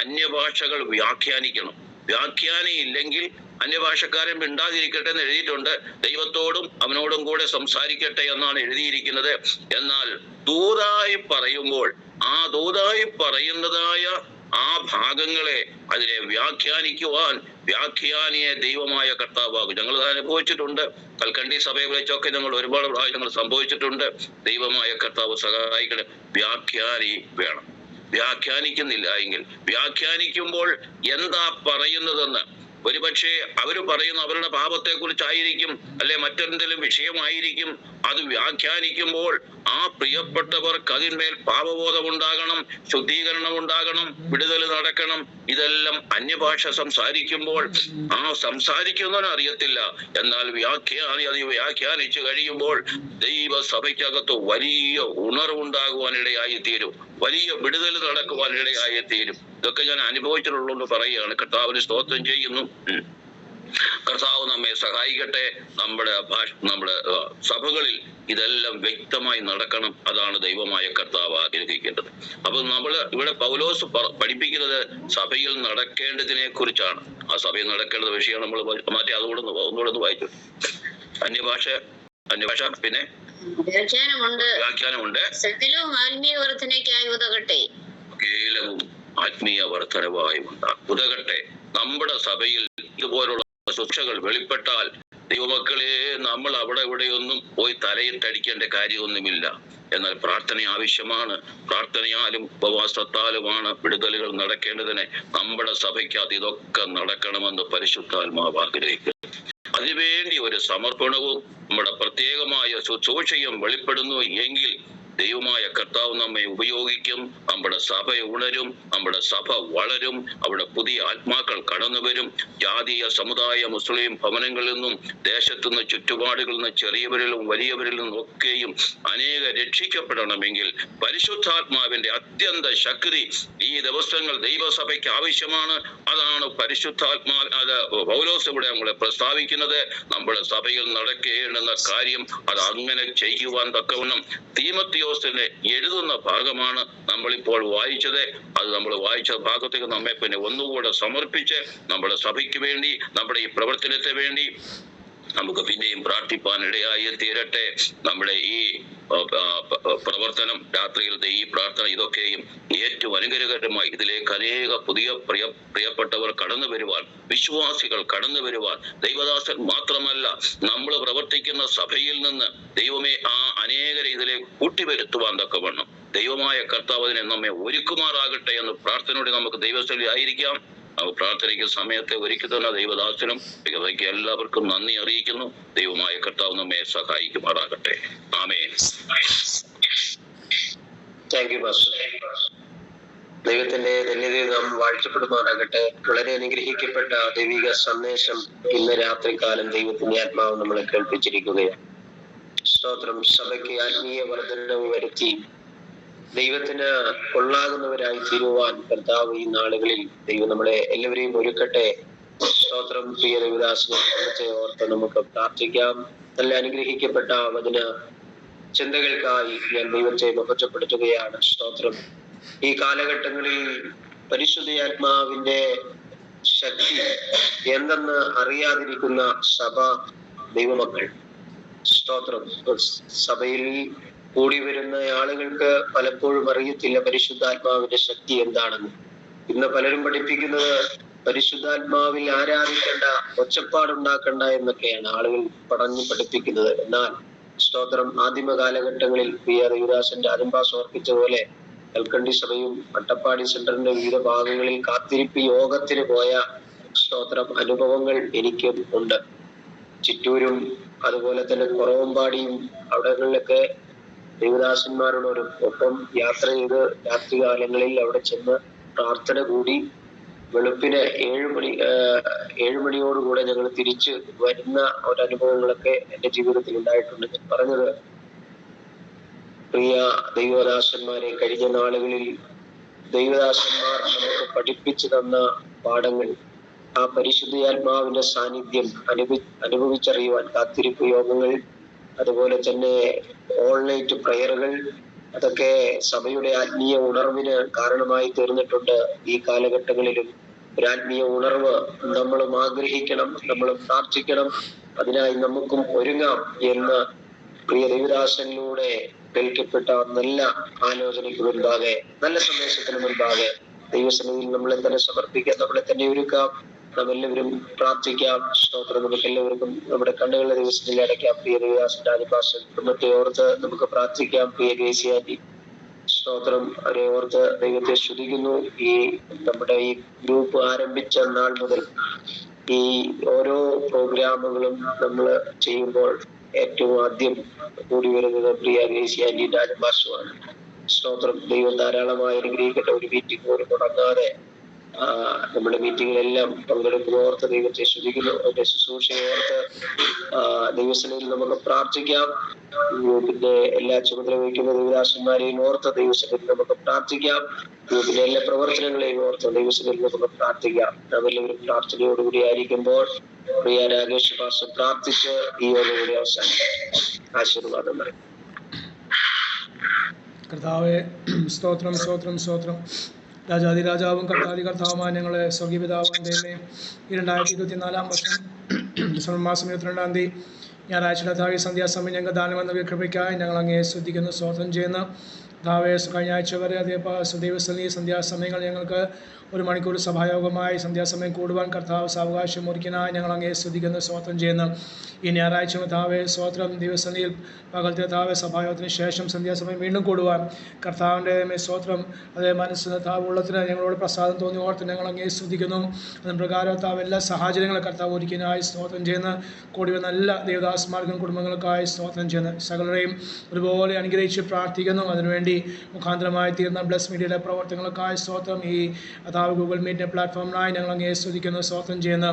അന്യഭാഷകൾ വ്യാഖ്യാനിക്കണം. വ്യാഖ്യാനം ഇല്ലെങ്കിൽ അന്യഭാഷക്കാരൻ മിണ്ടാതിരിക്കട്ടെ എന്ന് എഴുതിയിട്ടുണ്ട്. ദൈവത്തോടും അവനോടും കൂടെ സംസാരിക്കട്ടെ എന്നാണ് എഴുതിയിരിക്കുന്നത്. എന്നാൽ ദൂതായി പറയുമ്പോൾ ആ ദൂതായി പറയുന്നതായ ആ ഭാഗങ്ങളെ അതിനെ വ്യാഖ്യാനിക്കുവാൻ വ്യാഖ്യാനിയെ ദൈവമായ കർത്താവാകും. ഞങ്ങൾ അത് അനുഭവിച്ചിട്ടുണ്ട്. കൽക്കണ്ടി സഭയെ വെച്ചൊക്കെ ഞങ്ങൾ ഒരുപാട് പ്രാവശ്യങ്ങൾ സംഭവിച്ചിട്ടുണ്ട്. ദൈവമായ കർത്താവ് സഹായിക്കട്ടെ. വ്യാഖ്യാനി വേണം. വ്യാഖ്യാനിക്കുന്നില്ല എങ്കിൽ വ്യാഖ്യാനിക്കുമ്പോൾ എന്താ പറയുന്നതെന്ന് ഒരുപക്ഷെ അവര് പറയുന്ന അവരുടെ പാപത്തെ കുറിച്ചായിരിക്കും, അല്ലെ മറ്റെന്തെങ്കിലും വിഷയമായിരിക്കും. അത് വ്യാഖ്യാനിക്കുമ്പോൾ ആ പ്രിയപ്പെട്ടവർക്ക് അതിന്മേൽ പാപബോധം ഉണ്ടാകണം, ശുദ്ധീകരണം ഉണ്ടാകണം, വിടുതൽ നടക്കണം. ഇതെല്ലാം അന്യഭാഷ സംസാരിക്കുമ്പോൾ ആ സംസാരിക്കുന്നവന് അറിയത്തില്ല. എന്നാൽ അത് വ്യാഖ്യാനിച്ചു കഴിയുമ്പോൾ ദൈവസഭയ്ക്കകത്ത് വലിയ ഉണർവുണ്ടാകുവാനിടയായി തീരും, വലിയ വിടുതൽ നടക്കുവാനിടയായി തീരും. ഇതൊക്കെ ഞാൻ അനുഭവിച്ചിട്ടുള്ളൂ പറയുകയാണ്. കർത്താവിന് സ്തോത്രം ചെയ്യുന്നു. കർത്താവ് നമ്മെ സഹായിക്കട്ടെ. നമ്മുടെ സഭകളിൽ ഇതെല്ലാം വ്യക്തമായി നടക്കണം. അതാണ് ദൈവമായ കർത്താവ് ആഗ്രഹിക്കേണ്ടത്. അപ്പൊ ഇവിടെ പൗലോസ് പഠിപ്പിക്കുന്നത് സഭയിൽ നടക്കേണ്ടതിനെ കുറിച്ചാണ്. ആ സഭയിൽ നടക്കേണ്ട വിഷയം നമ്മൾ മാറ്റി ഒന്നുകൂടെ വായിച്ചു. അന്യഭാഷ, പിന്നെ വ്യാഖ്യാനമുണ്ട്. സകലവും ആത്മീയ വർധനവായി ഉതകട്ടെ. നമ്മുടെ സഭയിൽ ഇതുപോലുള്ള ശിക്ഷകൾ വെളിപ്പെട്ടാൽ ദൈവമക്കളെ, നമ്മൾ അവിടെ ഇവിടെയൊന്നും പോയി തലയിട്ടടിക്കേണ്ട കാര്യമൊന്നുമില്ല. എന്നാൽ പ്രാർത്ഥന ആവശ്യമാണ്. പ്രാർത്ഥനയാലും ഉപവാസത്താലുമാണ് വിടുതലുകൾ നടക്കേണ്ടതിന്. നമ്മുടെ സഭയ്ക്കകത്ത് ഇതൊക്കെ നടക്കണമെന്ന് പരിശുദ്ധാത്മാവ് ആഗ്രഹിക്കുന്നു. അതിനുവേണ്ടി ഒരു സമർപ്പണവും നമ്മുടെ പ്രത്യേകമായ ശുശ്രൂഷയും വെളിപ്പെടുന്നു എങ്കിൽ ദൈവമായ കർത്താവ് നമ്മെ ഉപയോഗിക്കും. നമ്മുടെ സഭ ഉണരും, നമ്മുടെ സഭ വളരും, അവിടെ പുതിയ ആത്മാക്കൾ കടന്നു വരും. ജാതീയ സമുദായ മുസ്ലിം ഭവനങ്ങളിൽ നിന്നും ദേശത്തുനിന്ന് ചുറ്റുപാടുകളിൽ നിന്ന് ചെറിയവരിലും വലിയവരിലും ഒക്കെയും അനേക രക്ഷിക്കപ്പെടണമെങ്കിൽ പരിശുദ്ധാത്മാവിന്റെ അത്യന്ത ശക്തി ഈ ദിവസങ്ങൾ ദൈവസഭയ്ക്ക് ആവശ്യമാണ്. അതാണ് അത് പൗലോസ് ഇവിടെ നമ്മളെ പ്രസ്താവിക്കുന്നത്. നമ്മുടെ സഭയിൽ നടക്കേണ്ടുന്ന കാര്യം അത് അങ്ങനെ ചെയ്യുവാൻ തക്കവണ്ണം തീമത്തിയോസിന് എഴുതുന്ന ഭാഗമാണ് നമ്മളിപ്പോൾ വായിച്ചത്. അത് നമ്മൾ വായിച്ച ഭാഗത്തേക്ക് നമ്മെ പിന്നെ ഒന്നുകൂടെ സമർപ്പിച്ച് നമ്മുടെ സഭയ്ക്ക് വേണ്ടി, നമ്മുടെ ഈ പ്രവർത്തനത്തെ വേണ്ടി നമുക്ക് പിന്നെയും പ്രാർത്ഥിപ്പാൻ ഇടയായി തീരട്ടെ. നമ്മുടെ ഈ പ്രവർത്തനം, രാത്രിയിലത്തെ ഈ പ്രാർത്ഥന, ഇതൊക്കെയും ഏറ്റവും അനുഗ്രഹകരമായി ഇതിലേക്ക് അനേക പുതിയ പ്രിയപ്പെട്ടവർ കടന്നു വരുവാൻ, വിശ്വാസികൾ കടന്നു വരുവാൻ, ദൈവദാസൻ മാത്രമല്ല നമ്മൾ പ്രവർത്തിക്കുന്ന സഭയിൽ നിന്ന് ദൈവമേ ആ അനേകരെ ഇതിലേക്ക് കൂട്ടിവരുത്തുവാൻ തക്കവണ്ണം ദൈവമായ കർത്താവ് അതിനെ നമ്മെ ഒരുക്കുമാറാകട്ടെ എന്ന് പ്രാർത്ഥനയോടെ നമുക്ക് ദൈവസ്ഥലിൽ ആയിരിക്കാം. പ്രാർത്ഥനയ്ക്ക് സമയത്തെ ഒരുക്കി തന്ന ദൈവദാസനും എല്ലാവർക്കും നന്ദി അറിയിക്കുന്നു. ദൈവമായ കർത്താവ് നമ്മെ സഹായിക്കുമാറാകട്ടെ. ആമേൻ. Thank you pastor. ദൈവത്തിന്റെ ധന്യതയെ നാം വാഴ്ചപ്പെടുമാറാകട്ടെ. വളരെ അനുഗ്രഹിക്കപ്പെട്ട ദൈവിക സന്ദേശം ഇന്ന് രാത്രികാലം ദൈവത്തിന്റെ ആത്മാവ് നമ്മളെ കേൾപ്പിച്ചിരിക്കുകയാണ്. സ്തോത്രം. സഭയ്ക്ക് ആത്മീയ വർധനവ് വരുത്തി ദൈവത്തിന് കൊള്ളാകുന്നവരായി തീരുവാൻ കർത്താവ് ഈ നാളുകളിൽ ദൈവം നമ്മളെ എല്ലാവരെയും ഒരുക്കട്ടെ. സ്തോത്രം. പ്രിയ ദൈവദാസനെ ഓർത്ത് നമുക്ക് പ്രാർത്ഥിക്കാം. നല്ല അനുഗ്രഹിക്കപ്പെട്ട വചന ചിന്തകൾക്കായി ഞാൻ ദൈവത്തെ മഹത്വപ്പെടുത്തുകയാണ്. സ്തോത്രം. ഈ കാലഘട്ടങ്ങളിൽ പരിശുദ്ധാത്മാവിന്റെ ശക്തി എന്തെന്ന് അറിയാതിരിക്കുന്ന സഭ ദൈവമക്കൾ. സ്തോത്രം. സഭയിൽ കൂടി വരുന്ന ആളുകൾക്ക് പലപ്പോഴും അറിയത്തില്ല പരിശുദ്ധാത്മാവിന്റെ ശക്തി എന്താണെന്ന്. ഇന്ന് പലരും പഠിപ്പിക്കുന്നത് പരിശുദ്ധാത്മാവിൽ ആരാധിക്കേണ്ട, ഒച്ചപ്പാടുണ്ടാക്കണ്ട എന്നൊക്കെയാണ് ആളുകൾ പഠിപ്പിക്കുന്നത്. എന്നാൽ സ്തോത്രം, ആദിമ കാലഘട്ടങ്ങളിൽ പ്രിയ ദേവദാസന്റെ ആദിംബാസ് ഓർപ്പിച്ച പോലെ കൽക്കണ്ടി സഭയും അട്ടപ്പാടി സെന്ററിന്റെ വിവിധ ഭാഗങ്ങളിൽ കാത്തിരിപ്പ് യോഗത്തിന് പോയ സ്തോത്രം അനുഭവങ്ങൾ എനിക്കും ഉണ്ട്. ചിറ്റൂരും അതുപോലെ തന്നെ കുറവമ്പാടിയും അവിടങ്ങളിലൊക്കെ ദേവദാസന്മാരോടൊരു ഒപ്പം യാത്ര ചെയ്ത് രാത്രികാലങ്ങളിൽ അവിടെ ചെന്ന് പ്രാർത്ഥന കൂടി വെളുപ്പിന് 7 മണിയോടുകൂടെ ഞങ്ങൾ തിരിച്ചു വരുന്ന ഒരനുഭവങ്ങളൊക്കെ എൻ്റെ ജീവിതത്തിൽ ഉണ്ടായിട്ടുണ്ട്. ഞാൻ പറഞ്ഞത്, പ്രിയ ദൈവദാസന്മാരെ, കഴിഞ്ഞ നാളുകളിൽ ദൈവദാസന്മാർ നമുക്ക് പഠിപ്പിച്ചു തന്ന പാഠങ്ങൾ, ആ പരിശുദ്ധാത്മാവിന്റെ സാന്നിധ്യം അനുഭവിച്ചറിയുവാൻ കാത്തിരിപ്പ് യോഗങ്ങൾ, അതുപോലെ തന്നെ ഓൺലൈൻ പ്രയറുകൾ, അതൊക്കെ സഭയുടെ ആത്മീയ ഉണർവിന് കാരണമായി തീർന്നിട്ടുണ്ട്. ഈ കാലഘട്ടങ്ങളിലും ഒരു ആത്മീയ ഉണർവ് നമ്മളും ആഗ്രഹിക്കണം, നമ്മളും പ്രാർത്ഥിക്കണം. അതിനായി നമുക്കും ഒരുങ്ങാം എന്ന് പ്രിയ ദൈവദാസനിലൂടെ കേൾക്കപ്പെട്ട നല്ല ആലോചനയ്ക്ക് മുൻപാകെ, നല്ല സന്ദേശത്തിന് മുൻപാകെ ദൈവസന്നിധിയിൽ നമ്മളെ തന്നെ സമർപ്പിക്കാം, നമ്മളെ തന്നെ ഒരുക്കാം. നാം എല്ലാവരും പ്രാർത്ഥിക്കാം. സ്തോത്രം. നമുക്ക് എല്ലാവർക്കും നമ്മുടെ കണ്ണുകളുടെ ദിവസത്തിൽ അടയ്ക്കാം. പ്രിയ ദേവദാസന്റെ ആദിഭാസൻ കുടുംബത്തെ ഓർത്ത് നമുക്ക് പ്രാർത്ഥിക്കാം. പ്രിയ ഗ്രേസിയാറ്റി, സ്തോത്രം, അവരെ ഓർത്ത് ദൈവത്തെ സ്തുതിക്കുന്നു. ഈ നമ്മുടെ ഈ ഗ്രൂപ്പ് ആരംഭിച്ച നാൾ മുതൽ ഈ ഓരോ പ്രോഗ്രാമുകളും നമ്മൾ ചെയ്യുമ്പോൾ ഏറ്റവും ആദ്യം കൂടി വരുന്നത് പ്രിയ ഗ്രേസിയാറ്റിന്റെ ആദിഭാസമാണ്. സ്തോത്രം. ദൈവം ധാരാളമായി അനുഗ്രഹിക്കട്ടെ. ഒരു മീറ്റിംഗ് പോലും മുടങ്ങാതെ നമ്മുടെ മീറ്റിങ്ങിലെല്ലാം പങ്കെടുക്കുന്ന ഓർത്ത് ദൈവത്തെ സ്തുതിക്കുന്നു. അവരുടെ ശുശ്രൂഷയെ ഓർത്ത് ദൈവസന്നിധിയിൽ നമുക്ക് പ്രാർത്ഥിക്കാം. ഗ്രൂപ്പിന്റെ എല്ലാ ചുമതല വഹിക്കുന്ന ദൈവദാസന്മാരെയും ഓർത്ത് ദൈവസന്നിധിയിൽ നമുക്ക് പ്രാർത്ഥിക്കാം. ഗ്രൂപ്പിന്റെ എല്ലാ പ്രവർത്തനങ്ങളെയും ഓർത്ത് ദൈവസന്നിധിയിൽ നമുക്ക് പ്രാർത്ഥിക്കാം. നാം എല്ലാവരും പ്രാർത്ഥനയോടുകൂടി ആയിരിക്കുമ്പോൾ പ്രിയ രാകേഷ് പാസ്റ്റർ പ്രാർത്ഥിച്ച് ഈ യോഗയുടെ അവസാനിക്കും. ആശീർവാദം പറയും. കർത്താവേ, സ്തോത്രം സ്തോത്രം സ്തോത്രം. രാജാതിരാജാവും കർത്താതി കർത്താവുമായ ഞങ്ങളെ സ്വർഗീയ പിതാവാം ദൈവമേ, ഈ 2024 വർഷം ഡിസംബർ മാസം 22 തീയതി ഞായറാഴ്ച സന്ധ്യാസമയം ഞങ്ങൾക്ക് ദാനം വന്ന കൃപയ്ക്കായി ഞങ്ങൾ അങ്ങേ സ്തുതിക്കുന്നു, സ്തോത്രം ചെയ്യുന്നു. കർത്താവേ കഴിഞ്ഞ ആഴ്ച വരെ അതേ ദൈവസ്ഥലീ സന്ധ്യാസമയങ്ങൾ ഞങ്ങൾക്ക് 1 മണിക്കൂർ സഭായോഗമായി സന്ധ്യാസമയം കൂടുവാൻ കർത്താവ് സാവകാശം ഒരുക്കിനായി ഞങ്ങൾ അങ്ങേ സ്തുതിക്കുന്നു, സ്തോത്രം ചെയ്യുന്നു. ഈ ഞായറാഴ്ച കർത്താവേ സ്തോത്രം ദിവസനിൽ പകലത്തെ കർത്താവേ സഭായോഗത്തിന് ശേഷം സന്ധ്യാസമയം വീണ്ടും കൂടുവാൻ കർത്താവിൻ്റെ സ്തോത്രം അതേ മനസ്സിന് കർത്താവ് ഉള്ളത്തിന് ഞങ്ങളോട് പ്രസാദം തോന്നി ഓർത്ത് ഞങ്ങൾ അങ്ങേ സ്തുതിക്കുന്നു. അതിന് പ്രകാരം കർത്താവ് എല്ലാ സാഹചര്യങ്ങളും കർത്താവ് ഒരുക്കിനായി സ്തോത്രം ചെയ്യുന്ന കൂടി വന്ന എല്ലാ ദേവദാസന്മാർക്കും കുടുംബങ്ങൾക്കായി സ്തോത്രം ചെയ്യുന്നു. സകലരെയും ഒരുപോലെ അനുഗ്രഹിച്ച് പ്രാർത്ഥിക്കുന്നു. അതിനുവേണ്ടി മുഖാന്തരമായി തീർന്ന ബ്ലസ് മീഡിയയുടെ പ്രവർത്തനങ്ങൾക്കായി സ്തോത്രം. ഈ അതാവ് ഗൂഗിൾ മീറ്റിൻ്റെ പ്ലാറ്റ്ഫോമിനായി ഞങ്ങൾ അങ്ങേ സ്തുതിക്കുന്നു, സ്തോത്രം ചെയ്യുന്ന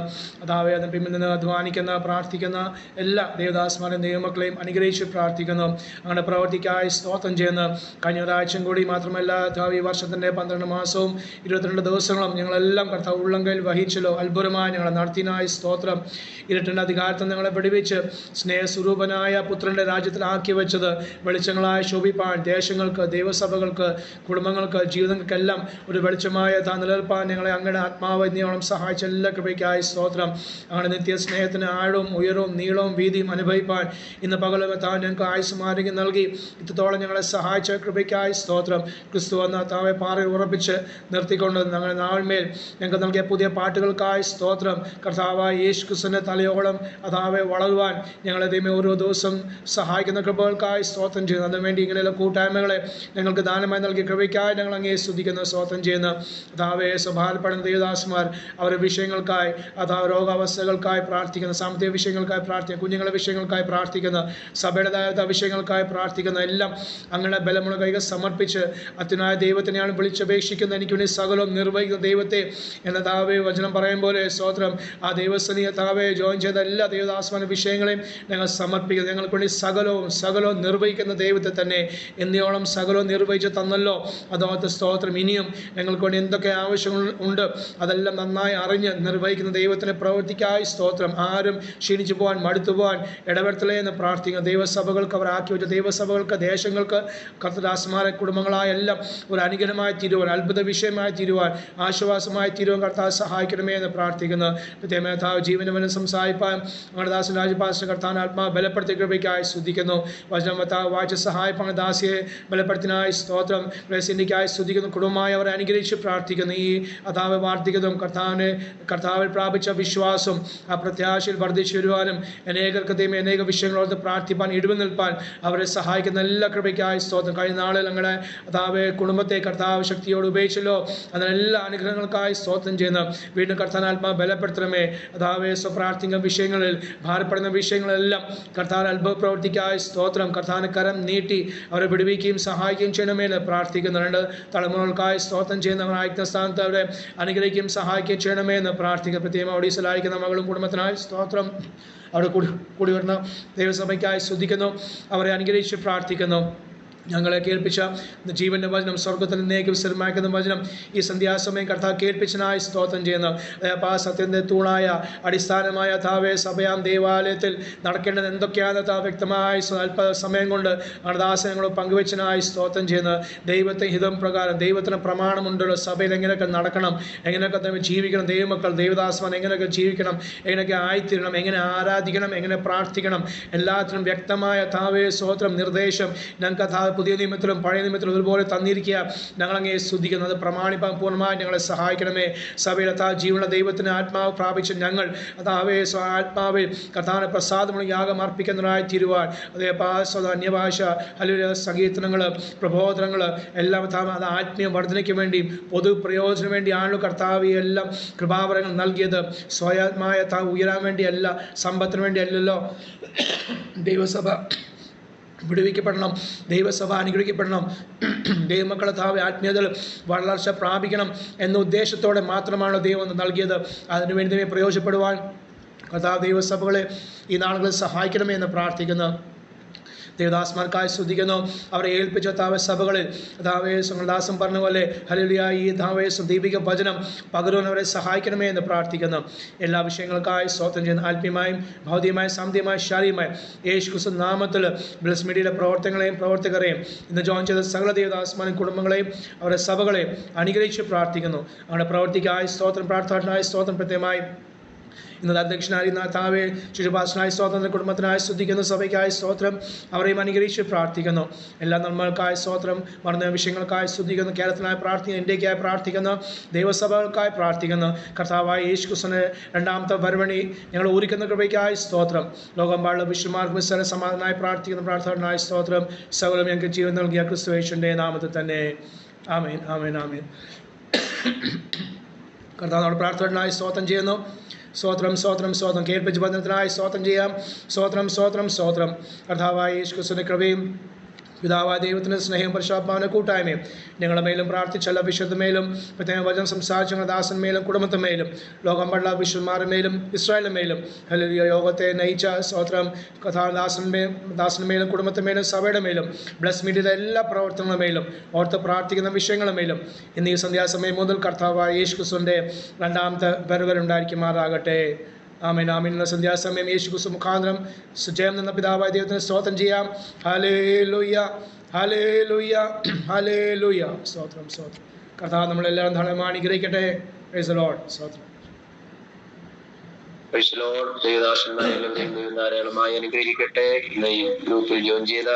അതാവെ അതിന് പിന്നിൽ നിന്ന് അധ്വാനിക്കുന്ന പ്രാർത്ഥിക്കുന്ന എല്ലാ ദേവദാസന്മാരെയും ദൈവമക്കളെയും അനുഗ്രഹിച്ച് പ്രാർത്ഥിക്കുന്നു. അങ്ങനെ പ്രവർത്തിക്കായി സ്തോത്രം ചെയ്യുന്ന കഴിഞ്ഞ ഒരാഴ്ചയും കൂടി മാത്രമല്ല ഈ വർഷത്തിൻ്റെ 12 മാസവും 22 ദിവസങ്ങളും ഞങ്ങളെല്ലാം കർത്താവ് ഉള്ളംകൈയിൽ വഹിച്ചല്ലോ. അത്ഭുതമായി ഞങ്ങളെ നടത്തിനായി സ്തോത്രം. ഇരുട്ടിൻ്റെ അധികാരത്തിൽ ഞങ്ങളെ പിടിവിച്ച് സ്നേഹസ്വരൂപനായ പുത്രൻ്റെ രാജ്യത്തിലാക്കി വെച്ചത് വെളിച്ചങ്ങളായ ശോഭിപ്പാൻ ദേശങ്ങൾക്ക്, ദൈവസഭകൾക്ക്, കുടുംബങ്ങൾക്ക്, ജീവിതങ്ങൾക്കെല്ലാം ഒരു വെളിച്ചമായ നിലനിൽപ്പാൻ ഞങ്ങളെ അങ്ങയുടെ ആത്മാവ് എന്നോളം സഹായിച്ച എല്ലാ കൃപയ്ക്കായി സ്തോത്രം. അങ്ങനെ നിത്യ സ്നേഹത്തിന് ആഴവും ഉയരവും നീളവും വീതിയും അനുഭവിപ്പാൻ ഇന്ന് പകലും താൻ ഞങ്ങൾക്ക് ആയുസ്സും ആരോഗ്യം നൽകി ഇത്രത്തോളം ഞങ്ങളെ സഹായിച്ച കൃപയ്ക്കായി സ്തോത്രം. ക്രിസ്തു എന്ന താവെ പാറയിൽ ഉറപ്പിച്ച് നിർത്തിക്കൊണ്ട് ഞങ്ങളുടെ നാൾമേൽ ഞങ്ങൾക്ക് നൽകിയ പുതിയ പാട്ടുകൾക്കായി സ്തോത്രം. കർത്താവായ യേശു ക്രിസ്തുവിൻ്റെ തലയോളം അതാവെ വളരുവാൻ ഞങ്ങളെ ദൈവമേ ഓരോ ദിവസം സഹായിക്കുന്ന കൃപകൾക്കായി സ്തോത്രം ചെയ്യുന്നു. അതിനുവേണ്ടി ഇങ്ങനെയുള്ള കൂട്ടായ്മകളെ ഞങ്ങൾക്ക് ദാനമായി നൽകിയ കൃപയ്ക്കായി ഞങ്ങൾ അങ്ങേ സ്തുതിക്കുന്നു, സ്തോത്രം ചെയ്യുന്നു. അതാവെ സ്വഭാവപ്പെടുന്ന ദേവദാസന്മാർ അവരുടെ വിഷയങ്ങൾക്കായി അതാവ് രോഗാവസ്ഥകൾക്കായി പ്രാർത്ഥിക്കുന്ന, സാമ്പത്തിക വിഷയങ്ങൾക്കായി പ്രാർത്ഥിക്കുന്ന, കുഞ്ഞുങ്ങളുടെ വിഷയങ്ങൾക്കായി പ്രാർത്ഥിക്കുന്ന, സഭയുടേതായ വിഷയങ്ങൾക്കായി പ്രാർത്ഥിക്കുന്ന എല്ലാം അങ്ങനെ ബലമുള്ള കൈകൾ സമർപ്പിച്ച് അത്യുനായ ദൈവത്തിനെയാണ് വിളിച്ചപേക്ഷിക്കുന്ന എനിക്ക് വേണ്ടി സകലവും നിർവഹിക്കുന്ന ദൈവത്തെ എന്ന താവേ വചനം പറയും പോലെ സ്തോത്രം. ആ ദൈവസ്ഥനീയ താവേ ജോയിൻ ചെയ്ത എല്ലാ ദേവദാസന്മാരുടെ വിഷയങ്ങളെയും ഞങ്ങൾ സമർപ്പിക്കുന്നു. ഞങ്ങൾക്ക് വേണ്ടി സകലവും നിർവഹിക്കുന്ന ദൈവത്തെ തന്നെ എന്നോളം സകലവും നിർവഹിച്ച് തന്നല്ലോ. അതോത്ത് സ്തോത്രം. ഇനിയും ഞങ്ങൾക്ക് വേണ്ടി എന്തൊക്കെ ആവശ്യങ്ങൾ ഉണ്ട് അതെല്ലാം നന്നായി അറിഞ്ഞ് നിർവഹിക്കുന്ന ദൈവത്തിന് പ്രവർത്തിക്കായി സ്തോത്രം. ആരും ക്ഷീണിച്ചു പോകാൻ, മടുത്തു പോകാൻ ഇടവരുത്തലേ എന്ന് പ്രാർത്ഥിക്കുന്ന ദൈവസഭകൾക്ക് അവർ ആക്കി വെച്ച ദേവസഭകൾക്ക്, ദേശങ്ങൾക്ക്, കർത്തദാസന്മാരെ കുടുംബങ്ങളായ എല്ലാം ഒരു അനുഗ്രഹമായി തീരുവാൻ, അത്ഭുത വിഷയമായി തീരുവാൻ, ആശ്വാസമായി തീരുവാൻ കർത്താവ് സഹായിക്കണമേ എന്ന് പ്രാർത്ഥിക്കുന്നു. പ്രത്യേകമാതാവ് ജീവനവനും സംസാരിപ്പാൻ നമ്മുടെ ദാസൻ രാജപാസ്റ്റർ കർത്താവിനെ ആത്മാവ് ബലപ്പെടുത്തിയ കൃപയ്ക്കായി സ്തുതിക്കുന്നു. വചനം വായിച്ച സഹായിപ്പാൻ ദാസിയെ ബലപ്പെടുത്തിനായി സ്തോത്രം. പ്രേസിൻ്റെക്കായി സ്തുതിക്കുന്നു. കുടുംബമായി അവരെ അനുഗ്രഹിച്ച് പ്രാർത്ഥിക്കുന്നു. ഈ അതാവ് വാർദ്ധക്യതും കർത്താവിൽ പ്രാപിച്ച വിശ്വാസം ആ പ്രത്യാശയിൽ വർദ്ധിച്ചു വരുവാനും അനേകർക്ക് ദൈവം അനേക വിഷയങ്ങളോട് പ്രാർത്ഥിപ്പാൻ ഇടിവ് നിൽപ്പാൻ അവരെ സഹായിക്കുന്ന എല്ലാ കൃപയ്ക്കായി സ്തോത്രം. കഴിഞ്ഞ നാളിൽ ഞങ്ങളുടെ അതാവ് കുടുംബത്തെ കർത്താവ് ശക്തിയോട് ഉപയോഗിച്ചല്ലോ. അതിനെല്ലാ അനുഗ്രഹങ്ങൾക്കായി സ്തോത്രം ചെയ്യുന്നു. വീണ്ടും കർത്താനാത്മാ ബലപ്പെടുത്തണമേ. അതാവ് സ്വപ്രാർത്ഥിക്കുന്ന വിഷയങ്ങളിൽ ഭാരപ്പെടുന്ന വിഷയങ്ങളെല്ലാം കർത്താവ് അത്ഭുത പ്രവർത്തിക്കായി സ്തോത്രം. കർത്താവിന് കരം നീട്ടി അവരെ വിടുവിക്കുകയും സഹായിക്കുകയും ചെയ്യണമേ എന്ന് പ്രാർത്ഥിക്കുന്നു. 2 തലമുറകൾക്കായി സ്തോത്രം ചെയ്യുന്നവർ അയക്കുന്ന സ്ഥാനത്ത് അവരെ അനുഗ്രഹിക്കുകയും സഹായിക്കുകയും ചെയ്യണമേ എന്ന് പ്രാർത്ഥിക്കുക. പ്രത്യേകം ഒഡീസയിലായിരിക്കുന്ന മകളും കുടുംബത്തിനായി സ്തോത്രം. അവിടെ കൂടി വരുന്ന ദൈവസഭയ്ക്കായി സ്തുതിക്കുന്നു. അവരെ അനുഗ്രഹിച്ച് പ്രാർത്ഥിക്കുന്നു. ഞങ്ങളെ കേൾപ്പിച്ച ജീവൻ്റെ വചനം, സ്വർഗത്തിൽ നിന്നേക്ക് വിശ്രമിക്കുന്ന വചനം ഈ സന്ധ്യാസമയം കർത്താവ് കേൾപ്പിച്ചനായി സ്തോത്രം ചെയ്യുന്നു. ആ സത്യത്തിൻ്റെ തൂണായ അടിസ്ഥാനമായ താവേ സഭയാം ദേവാലയത്തിൽ നടക്കേണ്ടത് എന്തൊക്കെയാണ് വ്യക്തമായി അല്പ സമയം കൊണ്ട് അണദാസനങ്ങൾ പങ്കുവെച്ചനായി സ്തോത്രം ചെയ്യുന്നത്. ദൈവത്തെ ഹിതം പ്രകാരം ദൈവത്തിന് പ്രമാണമുണ്ടല്ലോ. സഭയിൽ എങ്ങനെയൊക്കെ നടക്കണം, എങ്ങനെയൊക്കെ ജീവിക്കണം, ദൈവമക്കൾ ദേവദാസന്മാർ എങ്ങനെയൊക്കെ ജീവിക്കണം, എങ്ങനെയൊക്കെ ആയിത്തീരണം, എങ്ങനെ ആരാധിക്കണം, എങ്ങനെ പ്രാർത്ഥിക്കണം, എല്ലാത്തിനും വ്യക്തമായ താവേ സ്തോത്രം നിർദ്ദേശം ഞങ്ങൾക്ക് പുതിയ നിയമത്തിലും പഴയ നിയമത്തിലും ഒരുപോലെ തന്നിരിക്കുക. ഞങ്ങളങ്ങേ സ്തുതിക്കുന്നത് പ്രമാണിപ്പാൻ പൂർണ്ണമായി ഞങ്ങളെ സഹായിക്കണമേ. സഭയിലെ ജീവനുള്ള ദൈവത്തിന് ആത്മാവ് പ്രാപിച്ച് ഞങ്ങൾ അതാവേ ആത്മാവിൽ കർത്താവിന് പ്രസാദമുള്ള യാഗം അർപ്പിക്കുന്നവരായി തീരുവാൻ അതേ അന്യഭാഷ അല്ലെങ്കിൽ സങ്കീർത്തനങ്ങൾ, പ്രബോധനങ്ങൾ എല്ലാം അത് ആത്മീയ വർധനയ്ക്ക് വേണ്ടി പൊതു പ്രയോജനം വേണ്ടിയാണല്ലോ കർത്താവ് എല്ലാം കൃപാവരങ്ങൾ നൽകിയത്. സ്വയാത്മായ ഉയരാൻ വേണ്ടിയല്ല, സമ്പത്തിന് വേണ്ടിയല്ലല്ലോ. ദൈവസഭ വിടുവിക്കപ്പെടണം, ദൈവസഭ അനുഗ്രഹിക്കപ്പെടണം, ദൈവമക്കളെ ആത്മീയതയിൽ വളർച്ച പ്രാപിക്കണം എന്ന ഉദ്ദേശത്തോടെ മാത്രമാണ് ദൈവം നൽകിയത്. അതിനുവേണ്ടി പ്രയോജനപ്പെടുവാൻ കർത്താവ് ദൈവസഭകളെ ഈ നാളുകളിൽ സഹായിക്കണമേ എന്ന് പ്രാർത്ഥിക്കുന്നു. ദേവദാസന്മാർക്കായി സ്തുതിക്കുന്നു. അവരെ ഏൽപ്പിച്ച സഭകളിൽ ദാസം പറഞ്ഞ പോലെ ഹല്ലേലൂയ ഈ ദീപിക വചനം പകരുവാൻ അവരെ സഹായിക്കണമേ എന്ന് പ്രാർത്ഥിക്കുന്നു. എല്ലാ വിഷയങ്ങൾക്കായി സ്തോത്രം ചെയ്യുന്ന ആത്മീയമായും ഭൗതികമായും സാമ്പത്തികമായും ശാരീരികമായും യേശു ക്രിസ്തു നാമത്തിൽ ബ്ലസ് മീഡിയയുടെ പ്രവർത്തകരെയും ഇന്ന് ജോയിൻ ചെയ്ത സകല ദേവദാസന്മാരെയും കുടുംബങ്ങളെയും അവരുടെ സഭകളെയും അനുഗ്രഹിച്ച് പ്രാർത്ഥിക്കുന്നു. അവരുടെ പ്രവർത്തിക്കായി സ്തോത്രം, പ്രാർത്ഥനയായി സ്തോത്രം. പ്രത്യേകമായി ഇന്നത്തെ അധ്യക്ഷനായി താവേ ശുചിപാസനായ സ്തോത്രത്തിൻ്റെ കുടുംബത്തിനായി സ്തുതിക്കുന്നു, സഭയ്ക്കായി സ്തോത്രം, അവരെയും അനുഗ്രഹിച്ച് പ്രാർത്ഥിക്കുന്നു. എല്ലാ നന്മകൾക്കായി സ്തോത്രം, മറന്ന വിഷയങ്ങൾക്കായി സ്തുതിക്കുന്നു, കേരളത്തിനായി പ്രാർത്ഥിക്കുന്നു, ഇന്ത്യക്കായി പ്രാർത്ഥിക്കുന്നു, ദൈവസഭകൾക്കായി പ്രാർത്ഥിക്കുന്നു. കർത്താവായ യേശുക്രിസ്തുവിന്റെ രണ്ടാമത്തെ വരവണി ഞങ്ങൾ ഊരിക്കുന്ന കൃപയ്ക്കായി സ്തോത്രം. ലോകമ്പാടുള്ള വിശുദ്ധന്മാർക്ക് വിസ്തര സമാധാനമായി പ്രാർത്ഥിക്കുന്ന പ്രാർത്ഥനയായി സ്തോത്രം. സകലം ഞങ്ങൾക്ക് ജീവൻ നൽകിയ ക്രിസ്തു യേശുവിന്റെ നാമത്തിൽ തന്നെ. ആമേൻ, ആമേൻ, ആമേൻ. കർത്താവ് നമ്മുടെ പ്രാർത്ഥനയായി സ്തോത്രം ചെയ്യുന്നു. സ്തോത്രം, സ്തോത്രം, സ്തോത്രം. കേൾപ്പിച്ച ബന്ധത്തിനായി സ്തോത്രം ചെയ്യാം. സ്തോത്രം, സ്തോത്രം, സ്തോത്രം. കർത്താവായ യേശുക്രിസ്തുവിന്റെ കൃപയും പിതാവായ ദൈവത്തിൻ്റെ സ്നേഹവും പരിശുദ്ധാത്മാവിന്റെ കൂട്ടായ്മയും ഞങ്ങളുടെ മേലും പ്രാർത്ഥിച്ചല്ല വിശുദ്ധമേലും പ്രത്യേക വചനം സംസാരിച്ച ഞങ്ങളുടെ ദാസന്മേലും കുടുംബത്തിന്മേലും ലോകമ്പള്ള വിശുദ്ധന്മാരുടെ മേലും ഇസ്രായേലിന്റെ മേലും ഹല്ലേലൂയ യോഗത്തെ നയിച്ച സ്തോത്രം ദാസന്മേലും കുടുംബത്തിന്മേലും സഭയുടെ മേലും ബ്ലസ് മീഡിയയുടെ എല്ലാ പ്രവർത്തനങ്ങളുടെ മേലും ഓർത്ത് പ്രാർത്ഥിക്കുന്ന വിഷയങ്ങളുടെ മേലും ഇന്ന് ഈ സന്ധ്യാസമയം മുതൽ കർത്താവായ യേശുക്രിസ്തുവിന്റെ രണ്ടാമത്തെ വരവരുണ്ടായിരിക്കുമാറാകട്ടെ. ആമേൻ, ആമേൻ. ഇന്ന് സന്ധ്യാസമയം യേശുക്രിസ്തു മുഖാന്തരം ജയം നിന്ന പിതാവായ ദൈവത്തിന് സ്തോത്രം ചെയ്യാം. Hallelujah, hallelujah, hallelujah. സ്തോത്രം, സ്തോത്രം. കർത്താവ് നമ്മളെല്ലാം ധാരാളം അനുഗ്രഹിക്കട്ടെ. Praise the Lord. സ്തോത്രം. ദൈവദാസന്മാരെല്ലാം ധാരാളമായി അനുഗ്രഹിക്കട്ടെ. ഇന്ന് ഈ ഗ്രൂപ്പിൽ ജോയിൻ ചെയ്ത